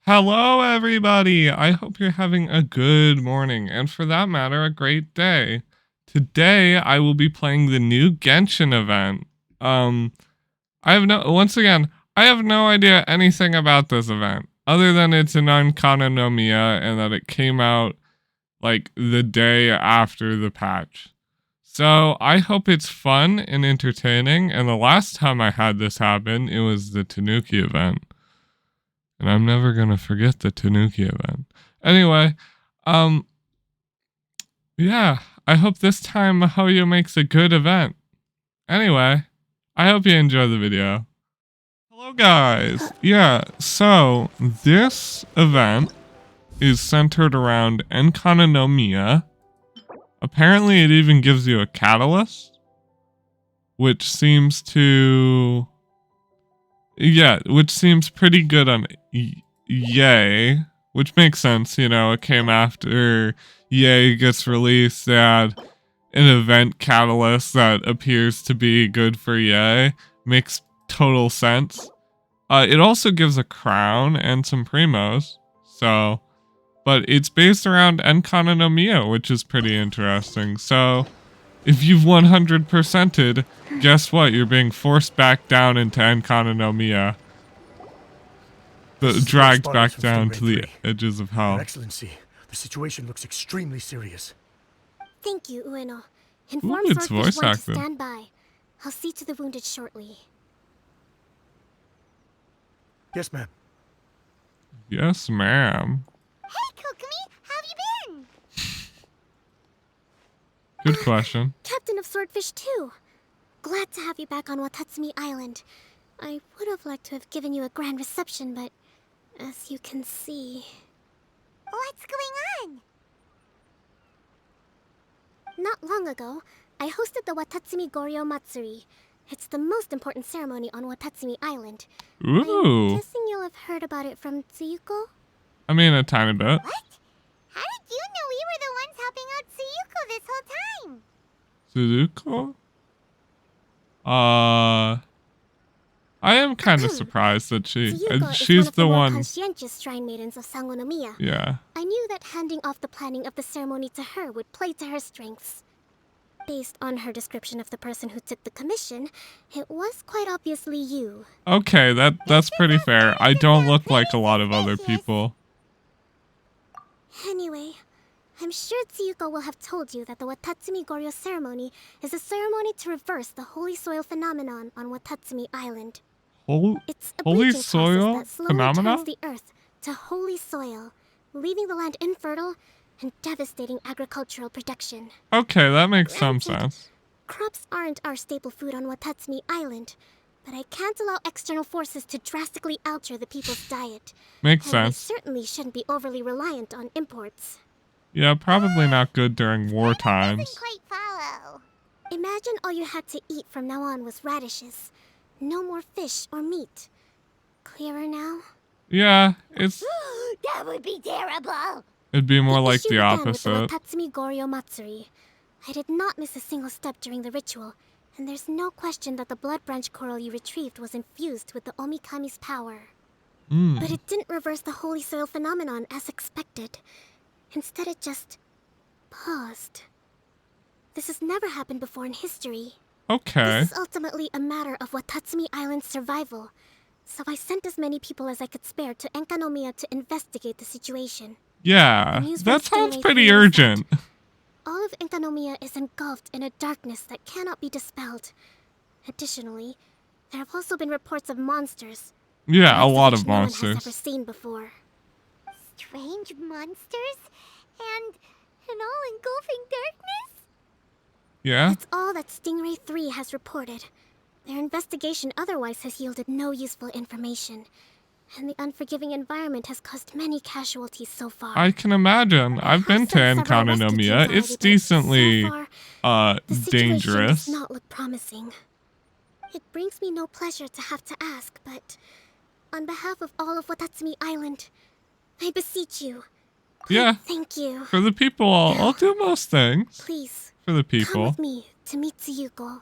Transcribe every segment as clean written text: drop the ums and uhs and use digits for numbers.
Hello, everybody. I hope you're having a good morning, and for that matter, a great day. Today, I will be playing the new Genshin event. Um, once again, I have no idea anything about this event, other than it's an Enkanomiya and that it came out like the day after the patch. So I hope it's fun and entertaining, and the last time I had this happen, it was the Tanuki event. And I'm never going to forget the Tanuki event. Anyway, yeah, I hope this time Mahoyo makes a good event. Anyway, I hope you enjoy the video. Hello guys. Yeah, so this event is centered around Enkanomiya. Apparently it even gives you a catalyst, which seems to... Yeah, which seems pretty good on Yay, which makes sense, you know, it came after Yay gets released. They had an event catalyst that appears to be good for Yay. Makes total sense. It also gives a crown and some primos, so, but it's based around Enkanomiya, which is pretty interesting. So, if you've 100%ed, guess what? You're being forced back down into Enkanomiya. Dragged back down to the edges of hell. Your Excellency, the situation looks extremely serious. Thank you, Ueno. Inform it's Swordfish voice 1 to acting. stand by. I'll see to the wounded shortly. Yes, ma'am. Yes, ma'am. Hey, Kokumi, how have you been? Good question. Captain of Swordfish 2. Glad to have you back on Watatsumi Island. I would have liked to have given you a grand reception, but as you can see... What's going on? Not long ago, I hosted the Watatsumi Goryo Matsuri. It's the most important ceremony on Watatsumi Island. Ooh. I'm guessing you'll have heard about it from Tsuyuko? I mean, a tiny bit. What? How did you know we were the ones helping out Tsuyuko this whole time? Suzuko? I am kind of surprised that she's the more one. conscientious shrine maidens of Sangonomiya. Yeah. I knew that handing off the planning of the ceremony to her would play to her strengths. Based on her description of the person who took the commission, it was quite obviously you. Okay, that's pretty fair. I don't look like a lot of other people. Anyway, I'm sure Tsuyuko will have told you that the Watatsumi Goryo ceremony is a ceremony to reverse the holy soil phenomenon on Watatsumi Island. It's a Holy bleaching soil process that slowly phenomenon? turns the earth to holy soil, leaving the land infertile and devastating agricultural production. Okay, that makes some sense. Crops aren't our staple food on Watatsumi Island, but I can't allow external forces to drastically alter the people's diet. Makes and sense. we certainly shouldn't be overly reliant on imports. Yeah, probably not good during war Doesn't times. quite follow. Imagine all you had to eat from now on was radishes. No more fish or meat. Clearer now? Yeah, it's That would be terrible. it'd be more like issue the began with opposite. the Watatsumi Goryo Matsuri. I did not miss a single step during the ritual, and there's no question that the blood branch coral you retrieved was infused with the Omikami's power. But it didn't reverse the holy soil phenomenon as expected. Instead, it just paused. This has never happened before in history. Okay. This is ultimately a matter of Watatsumi Island's survival. So I sent as many people as I could spare to Enkanomiya to investigate the situation. Yeah, News that from sounds Stingray pretty 3 is that urgent. all of Enkanomiya is engulfed in a darkness that cannot be dispelled. Additionally, there have also been reports of monsters. Yeah, a the likes lot which of no one has ever monsters. seen before. Strange monsters and an all-engulfing darkness? Yeah? That's all that Stingray 3 has reported. Their investigation otherwise has yielded no useful information. And the unforgiving environment has caused many casualties so far. I can imagine. I've been to I've sent several rescue teams Enkanomiya. already, It's but decently so far, the situation dangerous. does not look promising. It brings me no pleasure to have to ask, but on behalf of all of Watatsumi Island, I beseech you. Yeah. Thank you. For the people, I'll do most things. Please, For the come people. with me to meet Tsuyuko.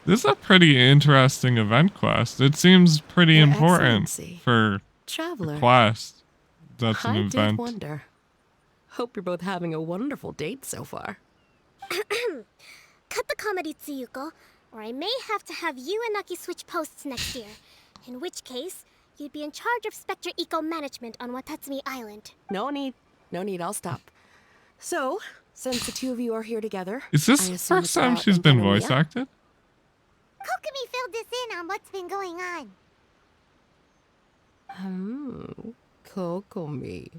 This is a pretty interesting event quest. It seems pretty Your important Excellency. for a Traveler, quest. That's an I event. did wonder. Hope you're both having a wonderful date so far. Cut the comedy, Tsuyuko, or I may have to have you and Naki switch posts next year. In which case, you'd be in charge of Spectre Eco Management on Watatsumi Island. No need, I'll stop. So, since the two of you are here together, Is this I the assume first it's time about she's been Enkanomiya? voice acted? Kokomi filled us in on what's been going on. Kokomi.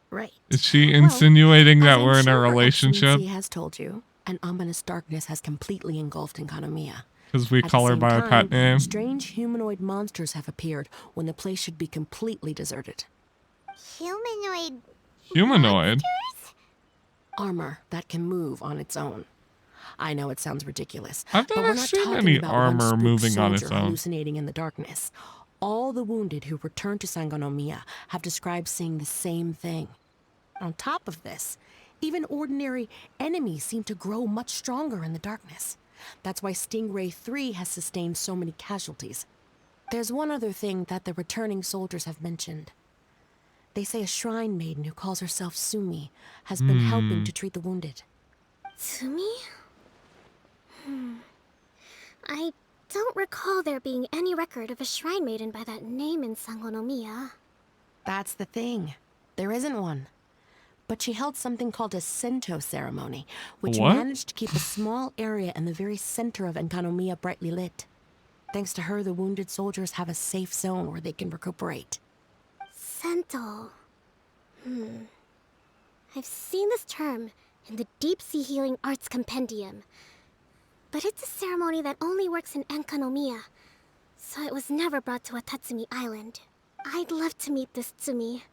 Right. Is she Well, insinuating as that I'm we're in a sure relationship? Excellency has told you, an ominous darkness has completely engulfed Enkanomiya. Because we At call the her same by her time, pet name. strange humanoid monsters have appeared when the place should be completely deserted. Humanoid Humanoid? Armor that can move on its own. I know it sounds ridiculous, I've but we're never not seen talking any about one armor spooked moving on its soldier own. hallucinating in the darkness. All the wounded who returned to Sangonomiya have described seeing the same thing. On top of this, even ordinary enemies seem to grow much stronger in the darkness. That's why Stingray 3 has sustained so many casualties. There's one other thing that the returning soldiers have mentioned. They say a shrine maiden who calls herself Sumi has been helping to treat the wounded. Tsumi? I don't recall there being any record of a shrine maiden by that name in Sangonomiya. That's the thing. There isn't one. But she held something called a Sento ceremony, which What? managed to keep a small area in the very center of Enkanomiya brightly lit. Thanks to her, the wounded soldiers have a safe zone where they can recuperate. Sento. I've seen this term in the Deep Sea Healing Arts Compendium. But it's a ceremony that only works in Enkanomiya, so it was never brought to Watatsumi Island. I'd love to meet this Tsumi,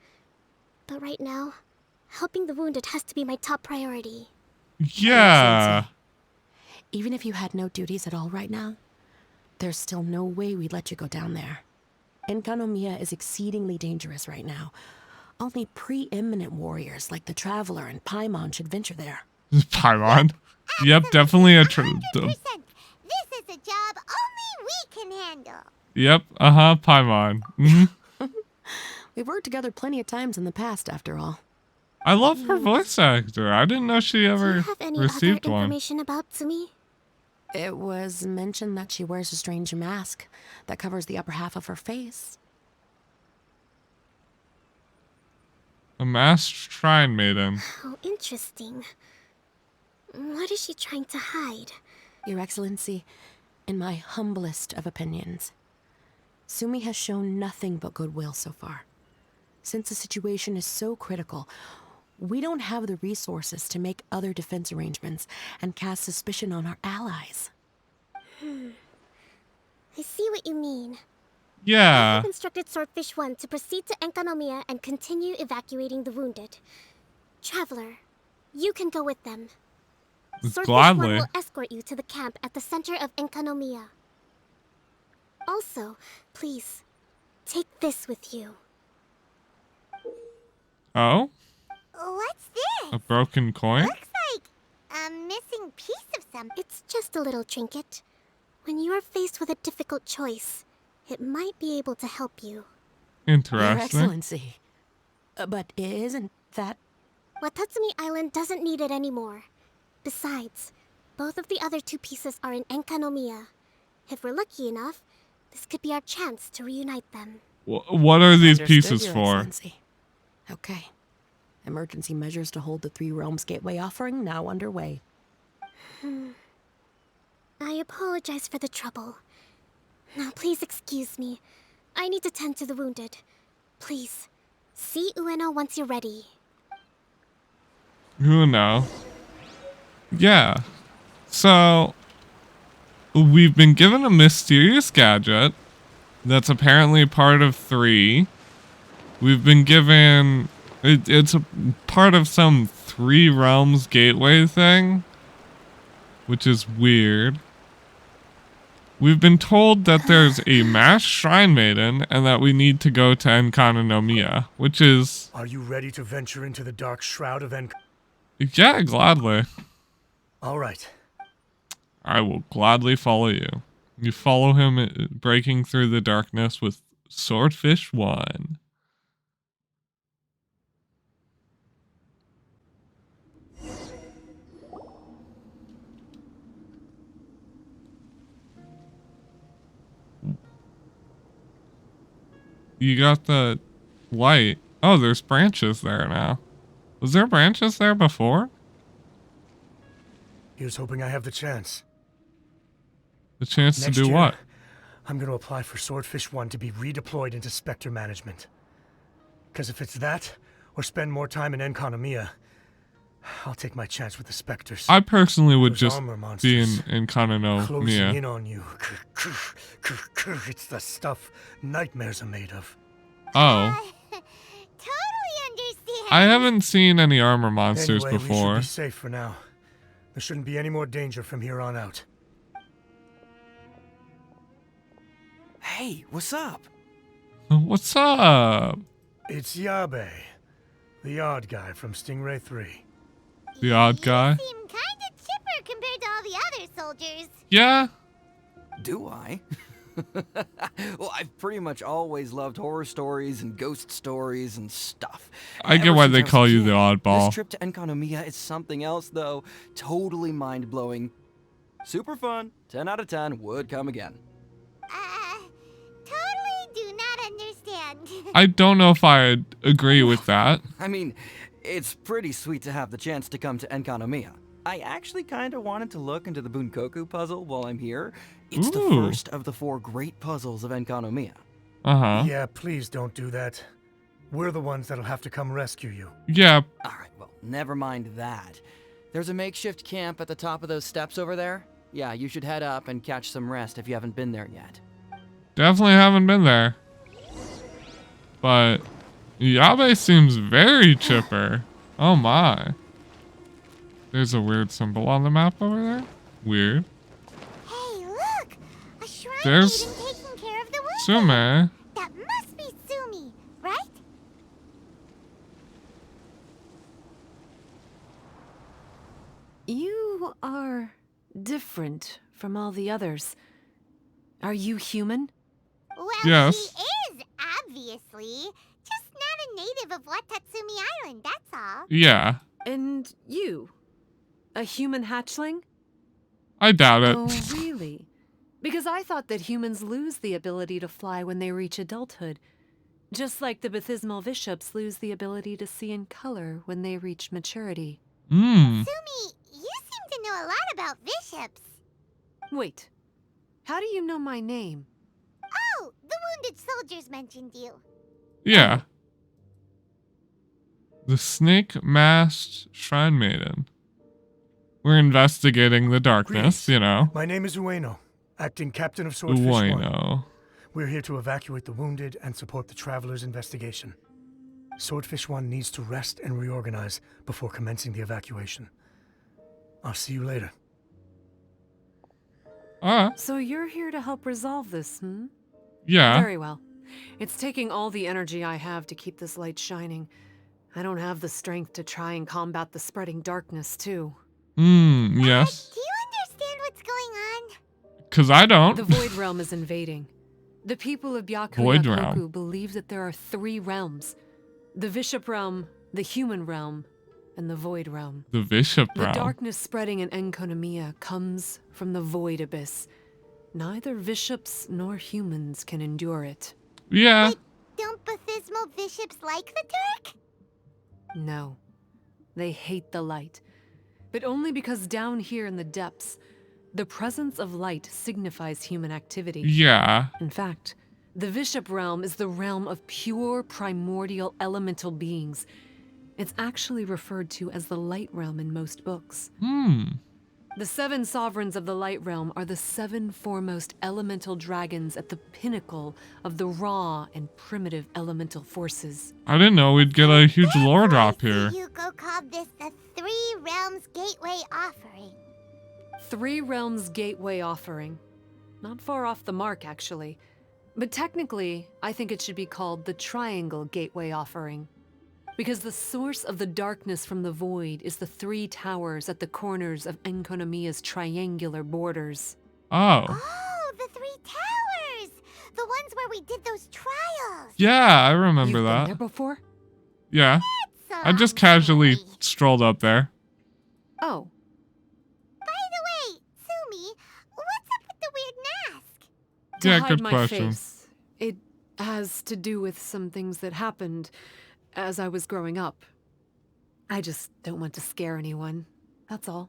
but right now, helping the wounded has to be my top priority. Yeah. Even if you had no duties at all right now, there's still no way we'd let you go down there. Enkanomiya is exceedingly dangerous right now. Only preeminent warriors like the Traveler and Paimon should venture there. Paimon. Yep, definitely a 100%. This is a job only we can handle. Yep, Paimon. We've worked together plenty of times in the past, after all. I love her voice actor. I didn't know she Do you ever have any received other one. information about Tsumi? It was mentioned that she wears a strange mask that covers the upper half of her face. A masked shrine maiden. How interesting. What is she trying to hide? Your Excellency, in my humblest of opinions, Sumi has shown nothing but goodwill so far. Since the situation is so critical, we don't have the resources to make other defense arrangements and cast suspicion on our allies. I see what you mean. I Yeah. have instructed Swordfish 1 to proceed to Enkanomiya and continue evacuating the wounded. Traveler, you can go with them. Swordfish 1 Gladly. will escort you to the camp at the center of Enkanomiya. Also, please, take this with you. Oh? What's this? A broken coin? Looks like a missing piece of something. It's just a little trinket. When you are faced with a difficult choice, it might be able to help you. Your Interesting. Excellency. But isn't that... Watatsumi Island doesn't need it anymore. Besides, both of the other two pieces are in Enkanomiya. If we're lucky enough, this could be our chance to reunite them. What are these Understood, pieces Your for? Excellency. Okay. Emergency measures to hold the Three Realms Gateway offering now underway. I apologize for the trouble. Now please excuse me. I need to tend to the wounded. Please, see Ueno once you're ready. Who knows? Yeah. So, we've been given a mysterious gadget that's apparently part of 3. We've been given... It's a part of some Three Realms Gateway thing, which is weird. We've been told that there's a masked shrine maiden and that we need to go to Enkanomiya, which is... Are you ready to venture into the dark shroud of Yeah, gladly. All right. I will gladly follow you. You follow him breaking through the darkness with Swordfish 1. You got the light. Oh, there's branches there now. Was there branches there before? Here's hoping I have the chance. The chance Next to do year, what? I'm going to apply for Swordfish 1 to be redeployed into Spectre management. Because if it's that, or spend more time in Enkanomiya, I'll take my chance with the Spectres. I personally would Those just armor be monsters in closing Enkanomiya. in on you. It's the stuff nightmares are made of. Oh. Totally understand. I haven't seen any armor monsters Anyway, we should before. be safe for now. There shouldn't be any more danger from here on out. Hey, what's up? What's up? It's Yabe, the odd guy from Stingray 3. The odd guy? You seem kinda chipper compared to all the other soldiers. Yeah. Do I? Well, I've pretty much always loved horror stories and ghost stories and stuff. I get Ever why since they I was a call you kid. the oddball. This trip to Enkanomiya is something else, though. Totally mind-blowing. Super fun. 10 out of 10. Would come again. Totally do not understand. I don't know if I agree with that. I mean, it's pretty sweet to have the chance to come to Enkanomiya. I actually kind of wanted to look into the Bunkoku puzzle while I'm here. It's the Ooh. first of the 4 great puzzles of Enkanomiya. Uh-huh. Yeah, please don't do that. We're the ones that'll have to come rescue you. Yeah. Alright, well, never mind that. There's a makeshift camp at the top of those steps over there. Yeah, you should head up and catch some rest if you haven't been there yet. Definitely haven't been there. But Yabe seems very chipper. Oh my. There's a weird symbol on the map over there. Weird. Hey, look! A shrine There's maiden taking care of the wounded. Sume. That must be Sumi, right? You are different from all the others. Are you human? Well, Yes. she is, obviously. Just not a native of Watatsumi Island, that's all. Yeah. And you? A human hatchling? I doubt it. Oh, really? Because I thought that humans lose the ability to fly when they reach adulthood. Just like the Baptismal Bishops lose the ability to see in color when they reach maturity. Hmm. Sumi, you seem to know a lot about bishops. Wait. How do you know my name? Oh, the wounded soldiers mentioned you. Yeah. The snake-masked shrine maiden. We're investigating the darkness, Greetings. you know. My name is Ueno, acting captain of Swordfish 1. Bueno. We're here to evacuate the wounded and support the traveler's investigation. Swordfish 1 needs to rest and reorganize before commencing the evacuation. I'll see you later. So you're here to help resolve this, hmm? Yeah. Very well. It's taking all the energy I have to keep this light shining. I don't have the strength to try and combat the spreading darkness, too. Yes. Do you understand what's going on? Because I don't. The Void Realm is invading. The people of Void Realm. Byakuya believe that there are 3 realms. The Bishop Realm, the Human Realm, and the Void Realm. The Bishop The Realm. darkness spreading in Enkanomiya comes from the Void Abyss. Neither bishops nor humans can endure it. Yeah. Don't baptismal bishops like the dark? No. They hate the light. But only because down here in the depths, the presence of light signifies human activity. Yeah. In fact, the Bishop Realm is the realm of pure primordial elemental beings. It's actually referred to as the Light Realm in most books. The 7 sovereigns of the Light Realm are the 7 foremost elemental dragons at the pinnacle of the raw and primitive elemental forces. I didn't know we'd get a huge lore drop here. Yuko called this the 3 Realms Gateway Offering. 3 Realms Gateway Offering. Not far off the mark, actually. But technically, I think it should be called the Triangle Gateway Offering. Because the source of the darkness from the void is the 3 towers at the corners of Enkanomiya's triangular borders. Oh. Oh, the 3 towers! The ones where we did those trials! Yeah, I remember You've been that. there before? Yeah. I just casually strolled up there. Oh. By the way, Sumi, what's up with the weird mask? To Yeah, hide good my question. face. It has to do with some things that happened as I was growing up. I just don't want to scare anyone. That's all.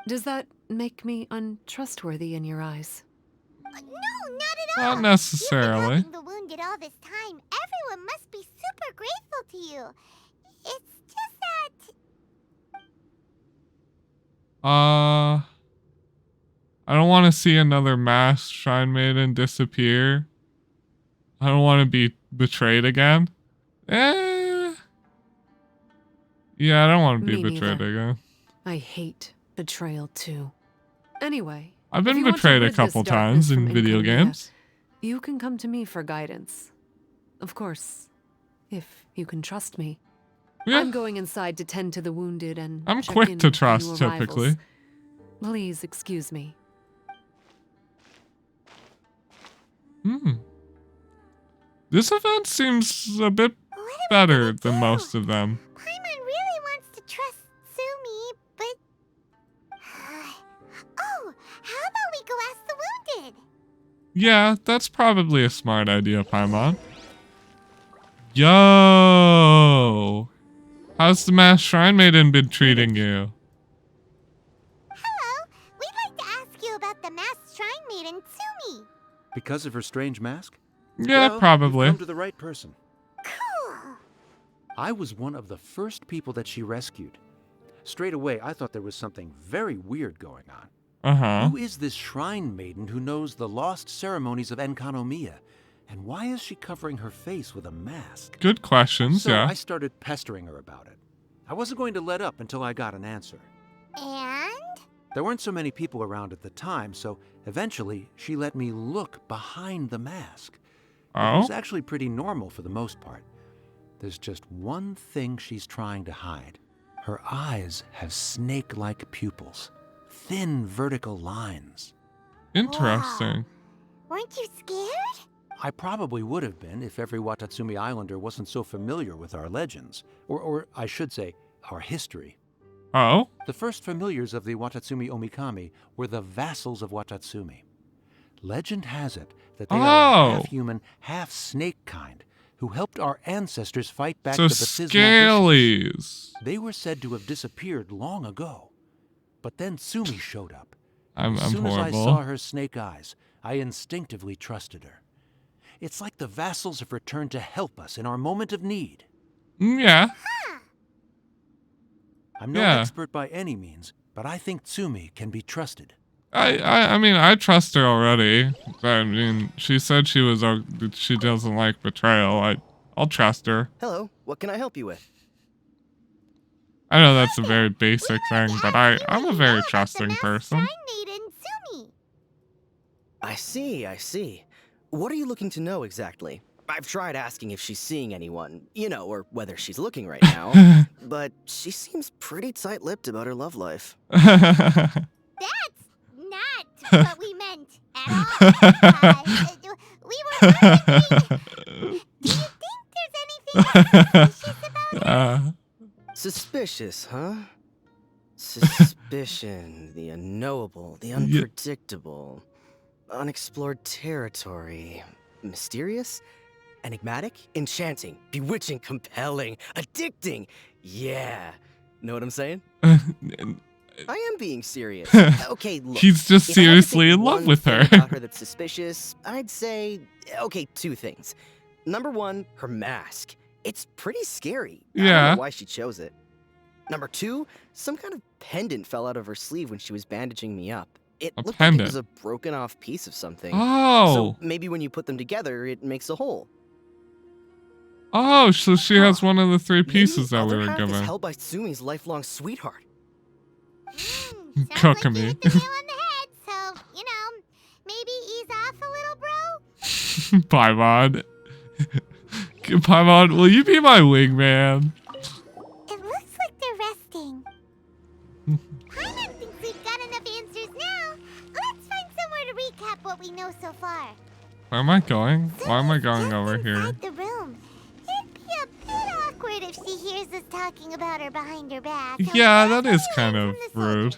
Does that make me untrustworthy in your eyes? No, not at all. Not necessarily. You've been helping the wounded all this time. Everyone must be super grateful to you. It's just that... I don't want to see another masked shrine maiden disappear. I don't want to be betrayed again. Yeah, I don't want to be Me betrayed neither. again. I hate betrayal too. Anyway, I've if been you want to betrayed a rid this couple darkness times in from video Enkanomiya, games. you can come to me for guidance. Of course, if you can trust me. Yeah, I'm going inside to tend to the wounded and I'm check quick in to with trust, new typically. arrivals. Please excuse me. This event seems a bit better than most of them. Paimon really wants to trust Sumi, but... Oh, how about we go ask the wounded? Yeah, that's probably a smart idea, Paimon. Yo! How's the masked shrine maiden been treating you? Hello, we'd like to ask you about the masked shrine maiden, Sumi. Because of her strange mask? Yeah, Well, probably. You've come to the right person. Cool. I was one of the first people that she rescued. Straight away, I thought there was something very weird going on. Uh-huh. Who is this shrine maiden who knows the lost ceremonies of Enkanomiya? And why is she covering her face with a mask? Good questions, So yeah. I started pestering her about it. I wasn't going to let up until I got an answer. And? There weren't so many people around at the time, so eventually she let me look behind the mask. It Oh? was actually pretty normal for the most part. There's just one thing she's trying to hide. Her eyes have snake-like pupils, thin vertical lines. Interesting. Weren't you scared? I probably would have been if every Watatsumi Islander wasn't so familiar with our legends, or I should say, our history. Oh? The first familiars of the Watatsumi Omikami were the vassals of Watatsumi. Legend has it that they are half-human, half-snake kind who helped our ancestors fight back So the baptismal vicious. scalies. They were said to have disappeared long ago. But then Sumi showed up. I'm As soon as I saw horrible. her snake eyes, I instinctively trusted her. It's like the vassals have returned to help us in our moment of need. Yeah. I'm no Yeah. expert by any means, but I think Tsumi can be trusted. I mean, I trust her already. I mean, she said she doesn't like betrayal. I'll trust her. Hello, what can I help you with? I know that's a very basic thing, but I'm a very trusting The person. masked shrine maiden, Sumi. I see. What are you looking to know exactly? I've tried asking if she's seeing anyone, or whether she's looking right now, but she seems pretty tight-lipped about her love life. That's not what we meant at all. We were wondering, do you think there's anything suspicious about her? Suspicious, huh? Suspicion, the unknowable, the unpredictable, unexplored territory, mysterious, enigmatic, enchanting, bewitching, compelling, addicting. Yeah. Know what I'm saying? I am being serious. Okay, look. He's just if I had to seriously pick in love one with thing her. about her that's suspicious, I'd say, okay, 2 things. Number 1, her mask. It's pretty scary. I don't Yeah. know why she chose it. Number 2, some kind of pendant fell out of her sleeve when she was bandaging me up. It A looked like pendant? it was a broken off piece of something. Oh. So maybe when you put them together, it makes a whole. Oh, so she has one of the 3 pieces that we Maybe were other half is given. held by Sumi's lifelong sweetheart. Sounds like Cooking you me. hit the nail on the head, so, maybe ease off a little, bro? Paimon. Paimon, will you be my wingman? what we know so far. Where am I going? Why am I going Just over here? inside the room. It'd be a bit awkward if she hears us talking about her behind her back. Yeah, that is kind of rude.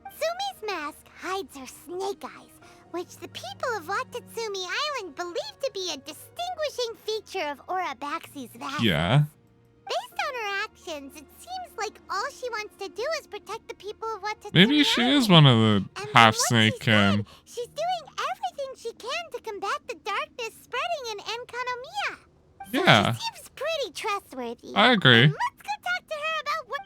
Sumi's mask hides her snake eyes, which the people of Watatsumi Island believe to be a distinguishing feature of Orabaxi's vase. Yeah. Based on her actions, it seems like all she wants to do is protect the people of Watatsumi Maybe she Island. is one of the And from half what snake she's said, kin. she's doing everything she can to combat the darkness spreading in Enkanomiya. So Yeah. she seems pretty trustworthy. I agree. And let's go talk to her about what.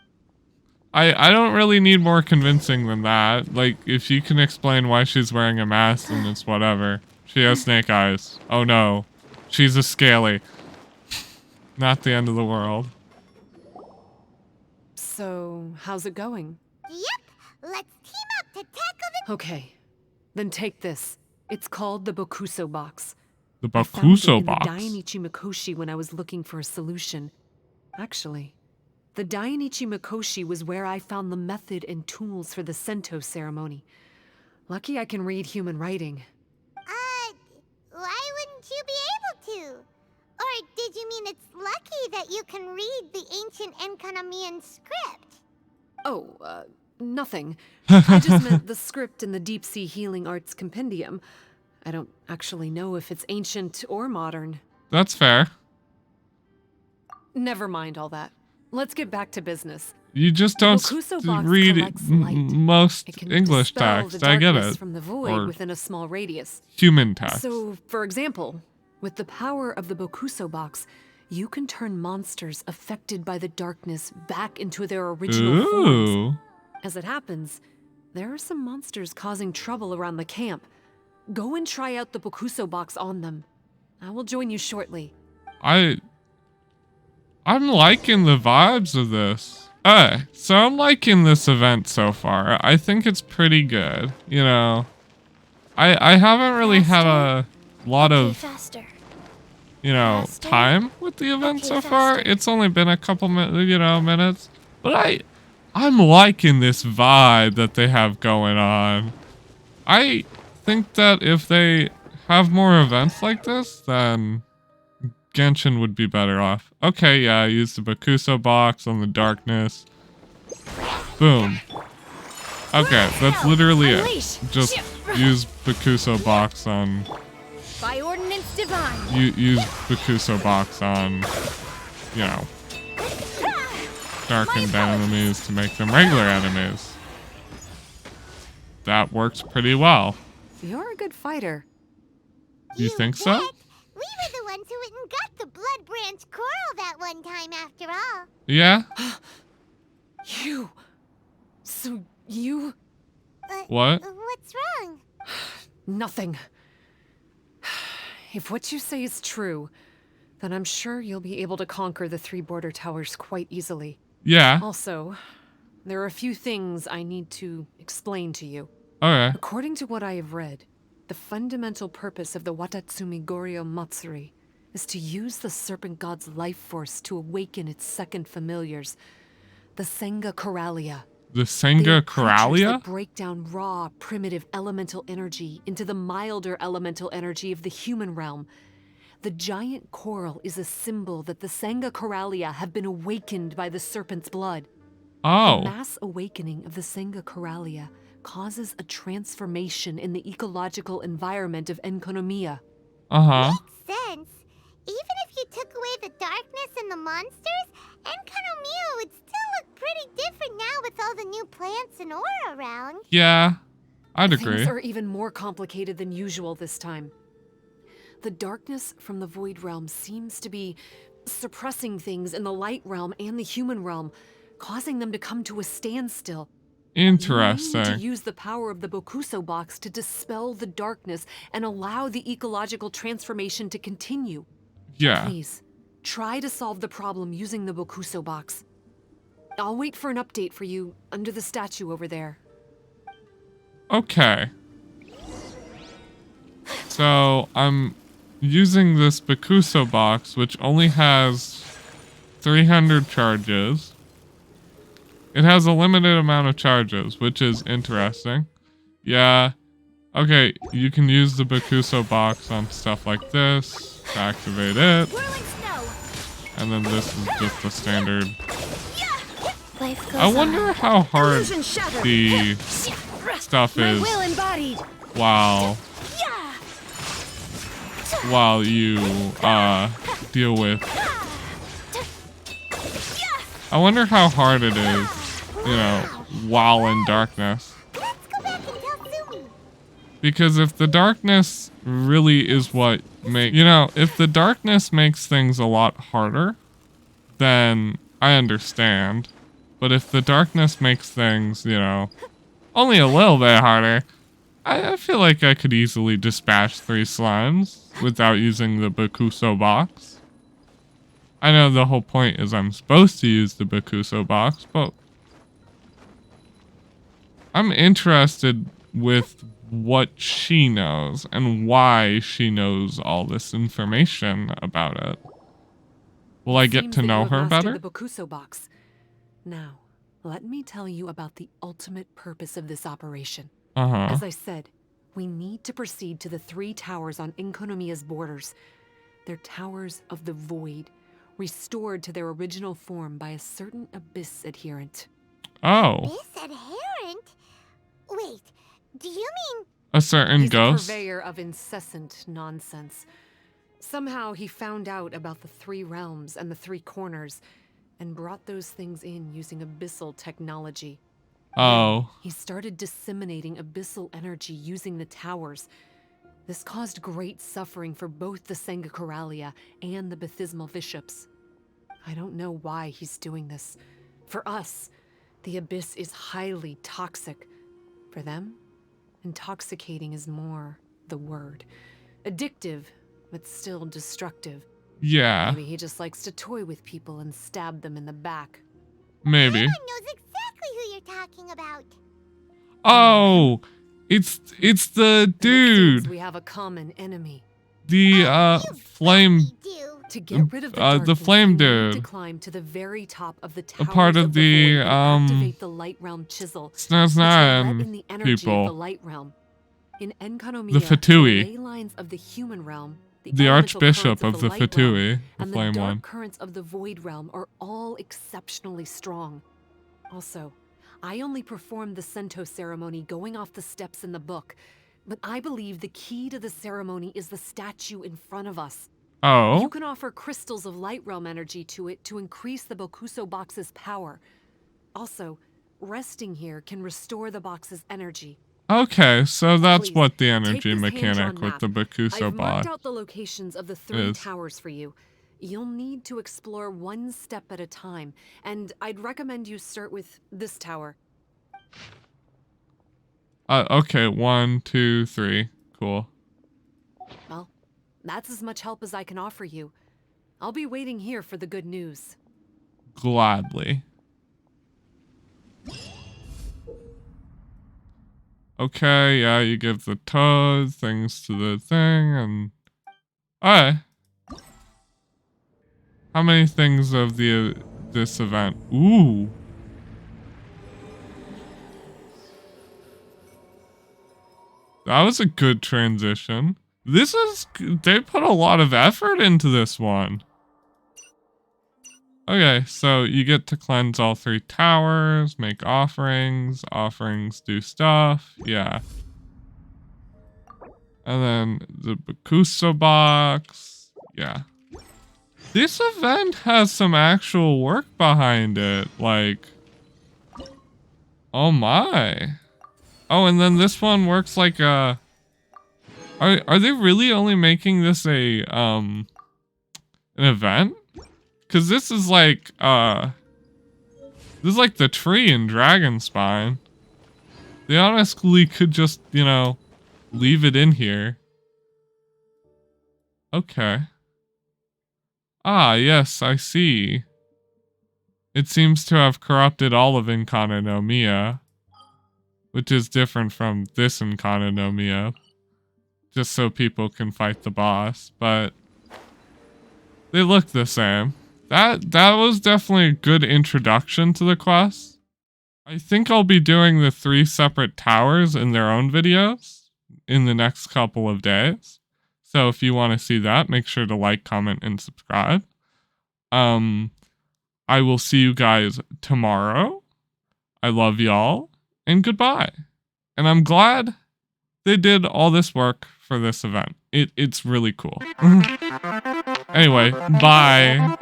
I don't really need more convincing than that. Like, if you can explain why she's wearing a mask, then it's whatever. She has snake eyes. Oh no. She's a scaly. Not the end of the world. So, how's it going? Yep, let's team up to tackle the. Okay, then take this. It's called the Bokuso box. The I found it Bokuso in box. the Dainichi Mikoshi when I was looking for a solution. Actually, the Dainichi Mikoshi was where I found the method and tools for the Sento ceremony. Lucky I can read human writing. Why wouldn't you be able to? Or did you mean it's lucky that you can read the ancient Enkanomiyan script? Oh, nothing. I just meant the script in the Deep Sea Healing Arts Compendium. I don't actually know if it's ancient or modern. That's fair. Never mind all that. Let's get back to business. You just don't Bokuso box read collects light. most It can English dispel text. the I get darkness it. from the void Or within a small radius. human text. So, for example, with the power of the Bokuso box, you can turn monsters affected by the darkness back into their original forms. Ooh. As it happens, there are some monsters causing trouble around the camp. Go and try out the Bokuso box on them. I will join you shortly. I'm liking the vibes of this. So I'm liking this event so far. I think it's pretty good. You know, I haven't really had a lot of, Faster. you know, Faster? time with the event Okay, so far. faster. It's only been a couple minutes, but I'm liking this vibe that they have going on. I think that if they have more events like this, then Genshin would be better off. Okay, yeah, I used the Bokuso box on the darkness. Boom. Okay, that's literally it. Just use Bokuso box on... By ordinance divine. Use Bokuso box on, you know, darkened enemies to make them regular enemies. That works pretty well. You're a good fighter. You think so? bet. We were the ones who went and got the blood branch coral that one time after all. Yeah? You. So you. What? What's wrong? Nothing. If what you say is true, then I'm sure you'll be able to conquer the 3 border towers quite easily. Yeah. Also, there are a few things I need to explain to you. Okay. According to what I have read, the fundamental purpose of the Watatsumi Goryo Matsuri is to use the serpent god's life force to awaken its second familiars, the Senga Coralia. The They Senga are creatures Coralia? that break down raw, primitive elemental energy into the milder elemental energy of the human realm. The giant coral is a symbol that the Senga Coralia have been awakened by the serpent's blood. The Oh. mass awakening of the Senga Coralia causes a transformation in the ecological environment of Enkanomiya. Uh-huh. Makes sense. Even if you took away the darkness and the monsters, Enkanomiya would still look pretty different now with all the new plants and ore around. Yeah. I'd agree. Things are even more complicated than usual this time. The darkness from the Void Realm seems to be suppressing things in the Light Realm and the human realm, causing them to come to a standstill. You need to Interesting. use the power of the Bokuso box to dispel the darkness and allow the ecological transformation to continue. Yeah. Please, try to solve the problem using the Bokuso box. I'll wait for an update for you under the statue over there. Okay. So, I'm using this Bokuso box, which only has 300 charges. It has a limited amount of charges, which is interesting. Yeah. Okay, you can use the Bakuso box on stuff like this to activate it. And then this is just the standard. I wonder how hard the stuff is while you deal with. I wonder how hard it is, you know, while in darkness. Because if the darkness really is what if the darkness makes things a lot harder, then I understand. But if the darkness makes things, you know, only a little bit harder, I feel like I could easily dispatch 3 slimes without using the Bakuso box. I know the whole point is I'm supposed to use the Bakuso box, but I'm interested with what she knows and why she knows all this information about it. Will I get to know her better? The Bakuso box. Now, let me tell you about the ultimate purpose of this operation. As I said, we need to proceed to the 3 towers on Enkanomiya's borders. They're towers of the void, restored to their original form by a certain abyss adherent. Oh. Abyss adherent? Wait, do you mean a certain ghost? He's a purveyor of incessant nonsense. Somehow he found out about the 3 realms and the 3 corners, and brought those things in using abyssal technology. Oh. He started disseminating abyssal energy using the towers. This caused great suffering for both the Sangakaralia and the Baptismal Bishops. I don't know why he's doing this. For us, the abyss is highly toxic. For them, intoxicating is more the word. Addictive, but still destructive. Yeah. Maybe he just likes to toy with people and stab them in the back. Maybe. Everyone knows exactly who you're talking about. Oh, it's the dude. We have a common enemy. The flame. To get rid of the darkness, flame you dude. need to climb to the very top of the A towers part of the void and activate the light realm chisel, which will let in the energy of the people. light realm. In Enkanomiya, The Fatui. ley lines of the human realm, The elemental Archbishop currents of the light realm, Fatui, the and flame the dark one. currents of the void realm are all exceptionally strong. Also, I only performed the Sento ceremony going off the steps in the book, but I believe the key to the ceremony is the statue in front of us. Oh. You can offer crystals of light realm energy to it to increase the Bakuso box's power. Also, resting here can restore the box's energy. Okay, so that's Please, what the take energy this mechanic hand-drawn with map. the Bakuso I've marked box. out the locations of the 3 is. towers for you. You'll need to explore one step at a time, and I'd recommend you start with this tower. Okay, 1, 2, 3. Cool. Well, that's as much help as I can offer you. I'll be waiting here for the good news. Gladly. Okay, yeah, you give the toad things to the thing, and... Alright. How many things of this event? Ooh. That was a good transition. They put a lot of effort into this one. Okay, so you get to cleanse all 3 towers, make offerings, offerings do stuff, yeah. And then the Bakuso box, yeah. This event has some actual work behind it, like... Oh my. Oh, and then this one works like a... Are they really only making this an event? Cause this is like the tree in Dragon Spine. They honestly could just, you know, leave it in here. Okay. Ah, yes, I see. It seems to have corrupted all of Enkanomiya, which is different from this Enkanomiya, just so people can fight the boss, but they look the same. That was definitely a good introduction to the quest. I think I'll be doing the 3 separate towers in their own videos in the next couple of days. So if you want to see that, make sure to like, comment, and subscribe. I will see you guys tomorrow. I love y'all, and goodbye. And I'm glad they did all this work for this event. It's really cool. Anyway, bye.